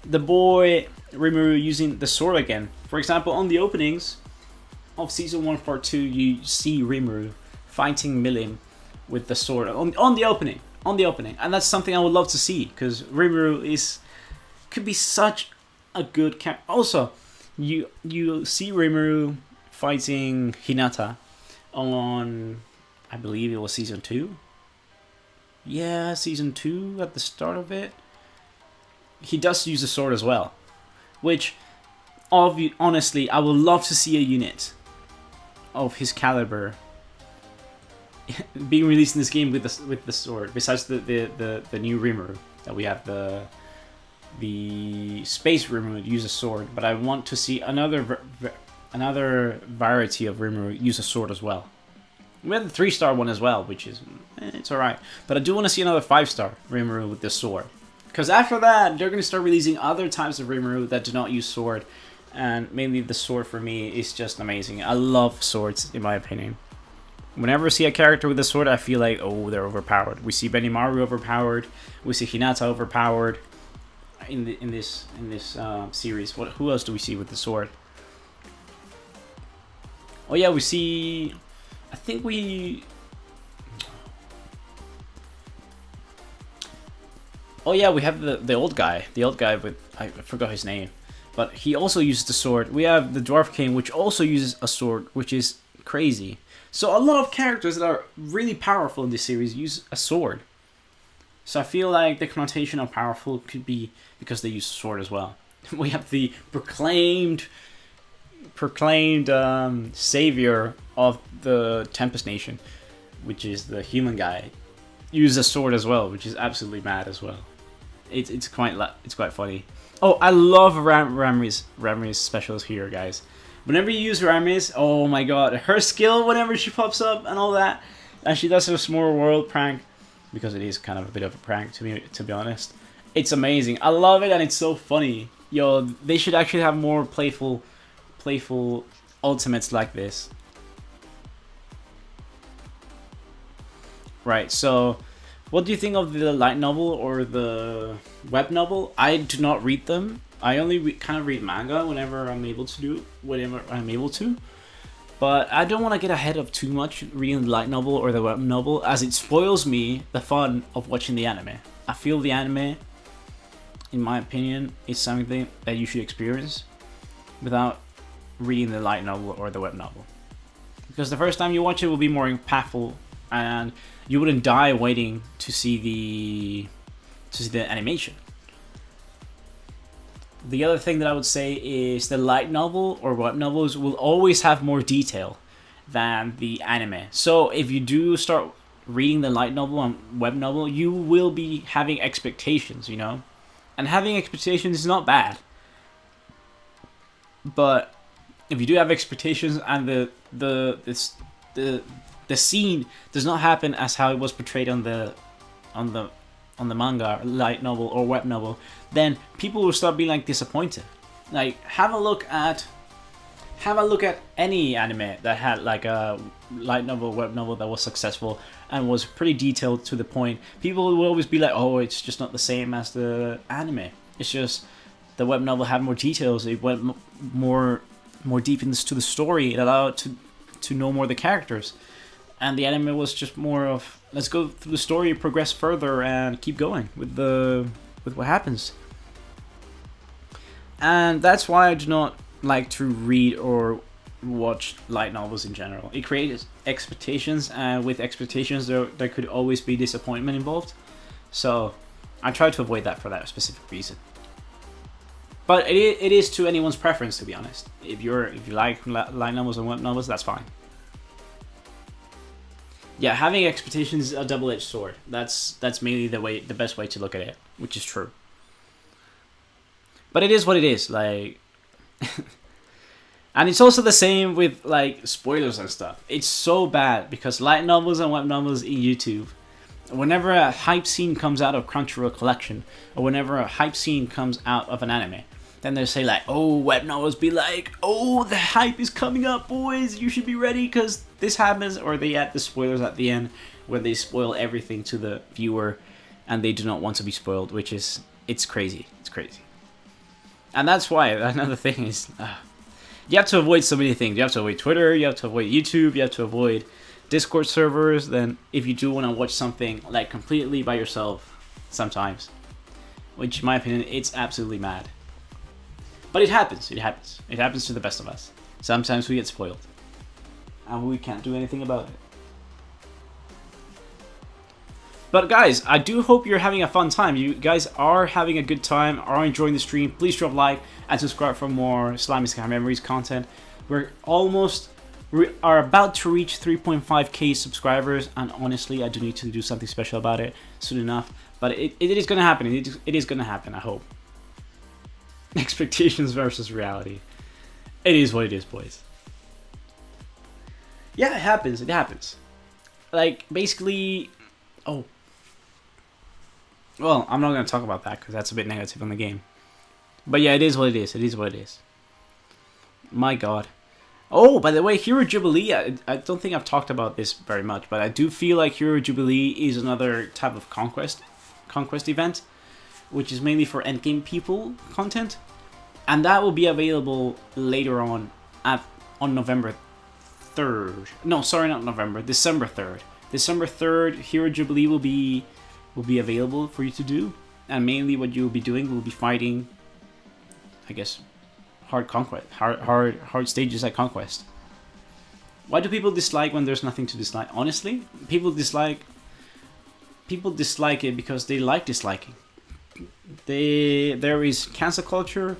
the boy Rimuru using the sword again. For example, on the openings of Season 1 Part 2, you see Rimuru fighting Milim with the sword on the opening. And that's something I would love to see, because Rimuru could be such a good character. Also, you see Rimuru fighting Hinata on, I believe it was Season 2. Yeah, Season 2 at the start of it. He does use a sword as well, which, honestly, I would love to see a unit of his caliber being released in this game with the sword. Besides the new Rimuru that we have, the space Rimuru use a sword, but I want to see another variety of Rimuru use a sword as well. We have the 3-star one as well, which is it's alright. But I do want to see another 5-star Rimuru with the sword, because after that they're going to start releasing other types of Rimuru that do not use sword, and mainly the sword for me is just amazing. I love swords, in my opinion. Whenever I see a character with a sword, I feel like, oh, they're overpowered. We see Benimaru overpowered. We see Hinata overpowered in this series. Who else do we see with the sword? Oh yeah, we see. I think we. Oh yeah, we have the old guy. The old guy with, I forgot his name, but he also uses the sword. We have the Dwarf King, which also uses a sword, which is crazy. So a lot of characters that are really powerful in this series use a sword. So I feel like the connotation of powerful could be because they use a sword as well. We have the proclaimed savior of the Tempest Nation, which is the human guy, use a sword as well, which is absolutely mad as well. It's quite funny. Oh, I love Ramri's specials here, guys. Whenever you use Ramis, oh my god, her skill whenever she pops up and all that, and she does her small world prank, because it is kind of a bit of a prank to be honest. It's amazing. I love it, and it's so funny. Yo, they should actually have more playful ultimates like this. Right, so what do you think of the light novel or the web novel? I do not read them. I only kind of read manga whenever I'm able to. But I don't want to get ahead of too much reading the light novel or the web novel, as it spoils me the fun of watching the anime. I feel the anime, in my opinion, is something that you should experience without reading the light novel or the web novel. Because the first time you watch it will be more impactful, and you wouldn't die waiting to see the animation. The other thing that I would say is the light novel or web novels will always have more detail than the anime. So if you do start reading the light novel and web novel, you will be having expectations, you know? And having expectations is not bad. But if you do have expectations and the scene does not happen as how it was portrayed on the manga, light novel, or web novel, then people will start being like disappointed. Like have a look at any anime that had like a light novel, web novel that was successful and was pretty detailed to the point. People will always be like, oh, it's just not the same as the anime. It's just the web novel had more details. It went more deep into the story. It allowed to know more of the characters. And the anime was just more of, let's go through the story, progress further, and keep going with what happens. And that's why I do not like to read or watch light novels in general. It creates expectations, and with expectations there could always be disappointment involved. So I try to avoid that for that specific reason. But it is to anyone's preference, to be honest. If you like light novels and web novels, that's fine. Yeah, having expectations is a double-edged sword. That's mainly the best way to look at it, which is true. But it is what it is, like. And it's also the same with like spoilers and stuff. It's so bad because light novels and web novels in YouTube, whenever a hype scene comes out of Crunchyroll collection, or whenever a hype scene comes out of an anime, then they say like, oh, web novels be like, oh, the hype is coming up, boys, you should be ready because this happens, or they add the spoilers at the end where they spoil everything to the viewer and they do not want to be spoiled, which is, it's crazy. And that's why, another thing is, you have to avoid so many things. You have to avoid Twitter, you have to avoid YouTube, you have to avoid Discord servers. Then if you do want to watch something like completely by yourself sometimes, which in my opinion, it's absolutely mad. But it happens to the best of us. Sometimes we get spoiled and we can't do anything about it. But guys, I do hope you're having a fun time. You guys are having a good time, are enjoying the stream. Please drop a like and subscribe for more Slimy Sky Memories content. We are about to reach 3.5k subscribers, and honestly, I do need to do something special about it soon enough. But it is going to happen. It is going to happen, I hope. Expectations versus reality. It is what it is, boys. Yeah, it happens. Like, basically... Oh. Well, I'm not going to talk about that because that's a bit negative on the game. But yeah, it is what it is. My god. Oh, by the way, Hero Jubilee, I don't think I've talked about this very much, but I do feel like Hero Jubilee is another type of conquest event, which is mainly for endgame people content. And that will be available later on November 3rd. No, sorry, not November, December 3rd. December 3rd, Hero Jubilee will be available for you to do, and mainly what you'll be doing will be fighting, I guess, hard stages at Conquest. Why do people dislike when there's nothing to dislike? Honestly, people dislike it because they like disliking. There is cancel culture.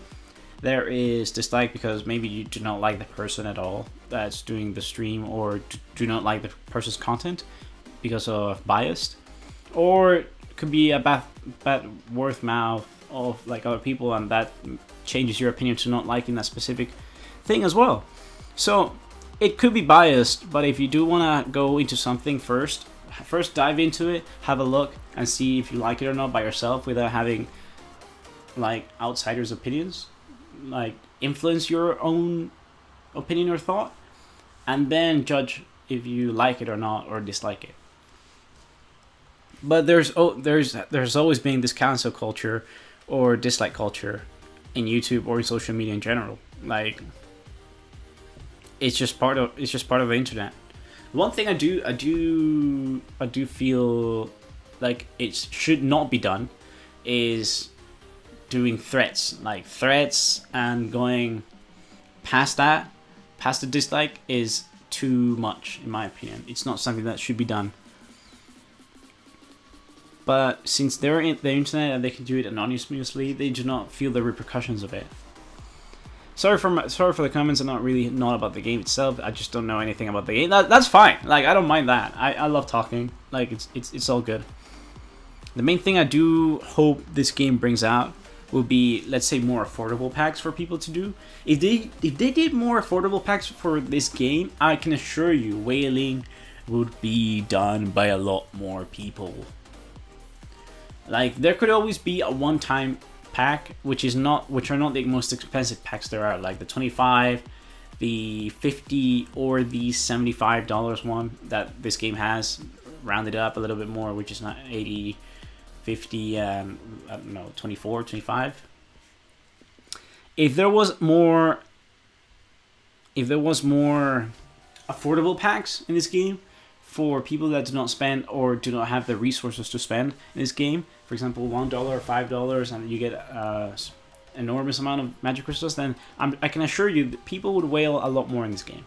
There is dislike because maybe you do not like the person at all that's doing the stream, or do not like the person's content because of bias, or it could be a bad word of mouth of like other people, and that changes your opinion to not liking that specific thing as well. So it could be biased, but if you do want to go into something first dive into it, have a look, and see if you like it or not by yourself without having like outsiders' opinions like influence your own opinion or thought, and then judge if you like it or not, or dislike it. But there's always been this cancel culture or dislike culture in YouTube or in social media in general. Like, it's just part of the internet. One thing I do feel like it should not be done is doing threats. Like threats and going past that, past the dislike, is too much in my opinion. It's not something that should be done. But since they're in the internet and they can do it anonymously, they do not feel the repercussions of it. Sorry for the comments. I'm not really not about the game itself. I just don't know anything about the game. That's fine. Like, I don't mind that. I love talking. Like, it's all good. The main thing I do hope this game brings out will be, let's say, more affordable packs for people to do. If they did more affordable packs for this game, I can assure you, whaling would be done by a lot more people. Like, there could always be a one-time pack, which are not the most expensive packs there are, like the 25, the 50, or the $75 one that this game has, rounded up a little bit more, which is not 80, 50, I don't know, 24, 25. If there was more affordable packs in this game for people that do not spend or do not have the resources to spend in this game, for example, $1 or $5, and you get enormous amount of Magicrystals, then I can assure you that people would whale a lot more in this game.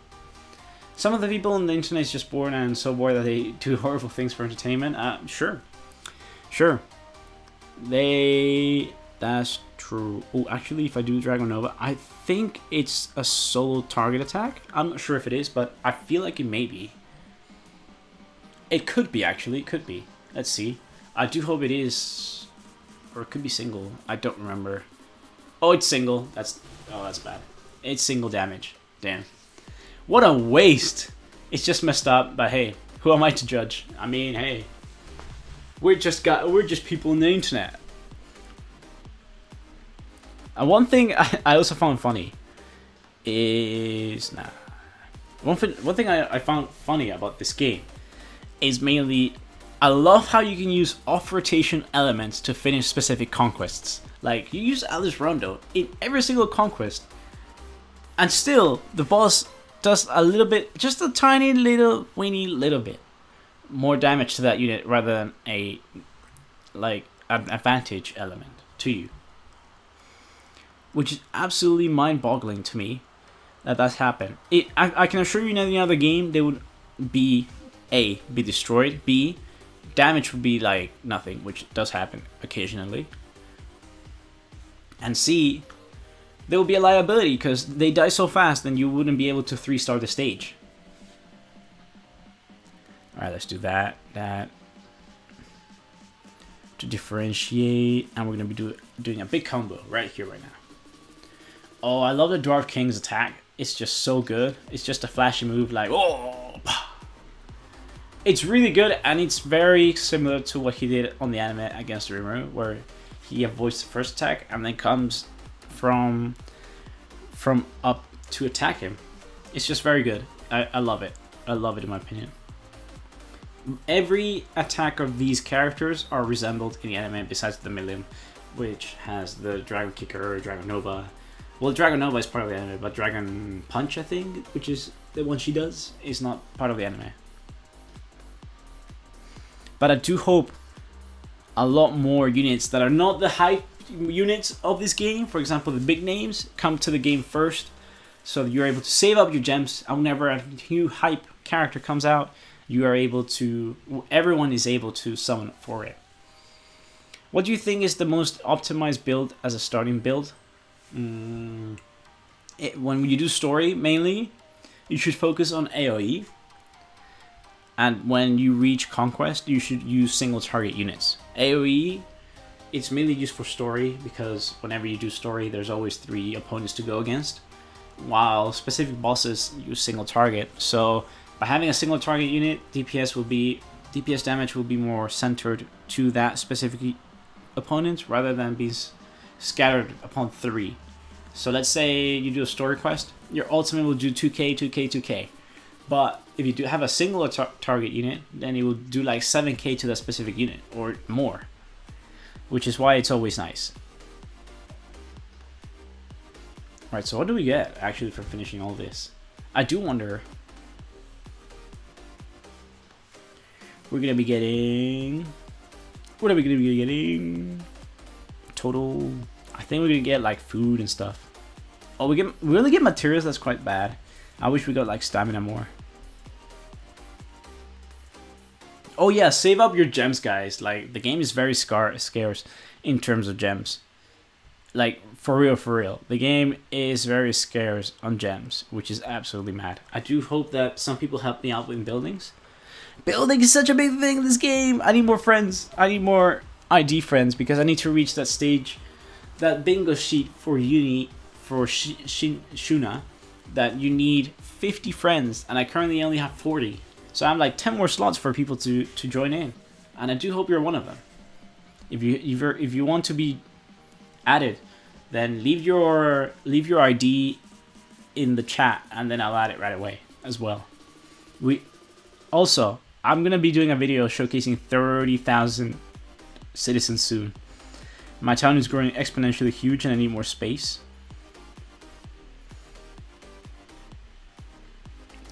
Some of the people on the internet is just bored and so bored that they do horrible things for entertainment. Sure. That's true. Oh, actually, if I do Dragon Nova, I think it's a solo target attack. I'm not sure if it is, but I feel like it may be. It could be, actually. It could be. Let's see. I do hope it is. Or it could be single. I don't remember. Oh, it's single. That's bad. It's single damage. Damn. What a waste. It's just messed up, but hey, who am I to judge? I mean, hey. We're just people on the internet. And one thing I also found funny is... One thing I found funny about this game is mainly, I love how you can use off-rotation elements to finish specific conquests. Like, you use Alice Rondo in every single conquest, and still, the boss does a little bit, just a tiny little, weeny little bit more damage to that unit rather than an advantage element to you. Which is absolutely mind-boggling to me that that's happened. I can assure you in any other game, they would be destroyed. B, damage would be like nothing, which does happen occasionally. And C, there would be a liability because they die so fast and you wouldn't be able to 3-star the stage. Alright, let's do that. To differentiate, and we're going to be doing a big combo right here, right now. Oh, I love the Dwarf King's attack. It's just so good. It's just a flashy move like, oh! It's really good, and it's very similar to what he did on the anime against Rimuru, where he avoids the first attack and then comes from up to attack him. It's just very good. I love it. I love it in my opinion. Every attack of these characters are resembled in the anime besides the Million, which has the Dragon Kicker or Dragon Nova. Well, Dragon Nova is part of the anime, but Dragon Punch, I think, which is the one she does, is not part of the anime. But I do hope a lot more units that are not the hype units of this game, for example, the big names, come to the game first, so that you're able to save up your gems, and whenever a new hype character comes out, you are able to, everyone is able to summon for it. What do you think is the most optimized build as a starting build? When you do story, mainly, you should focus on AoE. And when you reach Conquest, you should use single target units. AoE, it's mainly used for story, because whenever you do story, there's always 3 opponents to go against. While specific bosses use single target. So by having a single target unit, DPS damage will be more centered to that specific opponent rather than be scattered upon 3. So let's say you do a story quest, your ultimate will do 2k, 2k, 2k. But if you do have a single target unit, then it will do like 7k to that specific unit or more, which is why it's always nice. Alright, so what do we get actually for finishing all this? I do wonder. We're gonna be getting. What are we gonna be getting? Total. I think we're gonna get like food and stuff. Oh, we only get materials. That's quite bad. I wish we got like stamina more. Oh yeah, save up your gems, guys. Like the game is very scarce in terms of gems. Like for real. The game is very scarce on gems, which is absolutely mad. I do hope that some people help me out with buildings. Building is such a big thing in this game. I need more friends. I need more ID friends because I need to reach that stage, that bingo sheet for uni for Shuna, that you need 50 friends, and I currently only have 40. So I have like 10 more slots for people to join in, and I do hope you're one of them. If you want to be added, then leave your ID in the chat, and then I'll add it right away as well. I'm gonna be doing a video showcasing 30,000 citizens soon. My town is growing exponentially huge, and I need more space.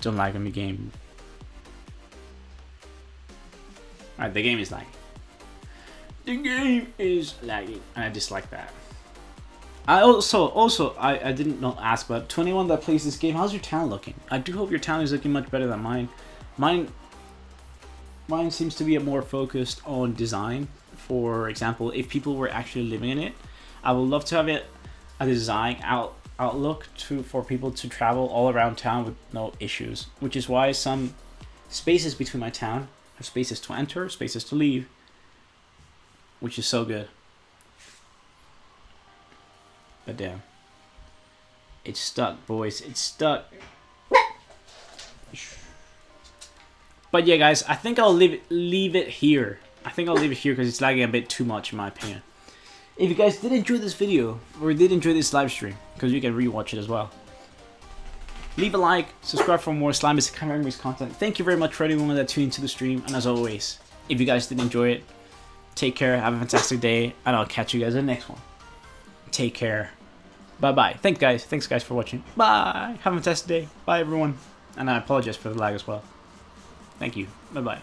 Don't lag on the game. Alright, the game is lagging. The game is lagging, and I dislike that. I I didn't not ask, but to anyone that plays this game, how's your town looking? I do hope your town is looking much better than mine. Mine seems to be more focused on design. For example, if people were actually living in it, I would love to have it a design outlook for people to travel all around town with no issues. Which is why some spaces between my town have spaces to enter, spaces to leave, which is so good. But damn, it's stuck, boys. It's stuck. But yeah, guys, I think I'll leave it here. I think I'll leave it here because it's lagging a bit too much in my opinion. If you guys did enjoy this video, or did enjoy this live stream, because you can rewatch it as well, leave a like, subscribe for more Slime Isekai Memories content. Thank you very much for anyone that tuned into the stream, and as always, if you guys did enjoy it, take care, have a fantastic day, and I'll catch you guys in the next one. Take care. Bye-bye. Thanks guys for watching. Bye. Have a fantastic day. Bye everyone. And I apologize for the lag as well. Thank you. Bye-bye.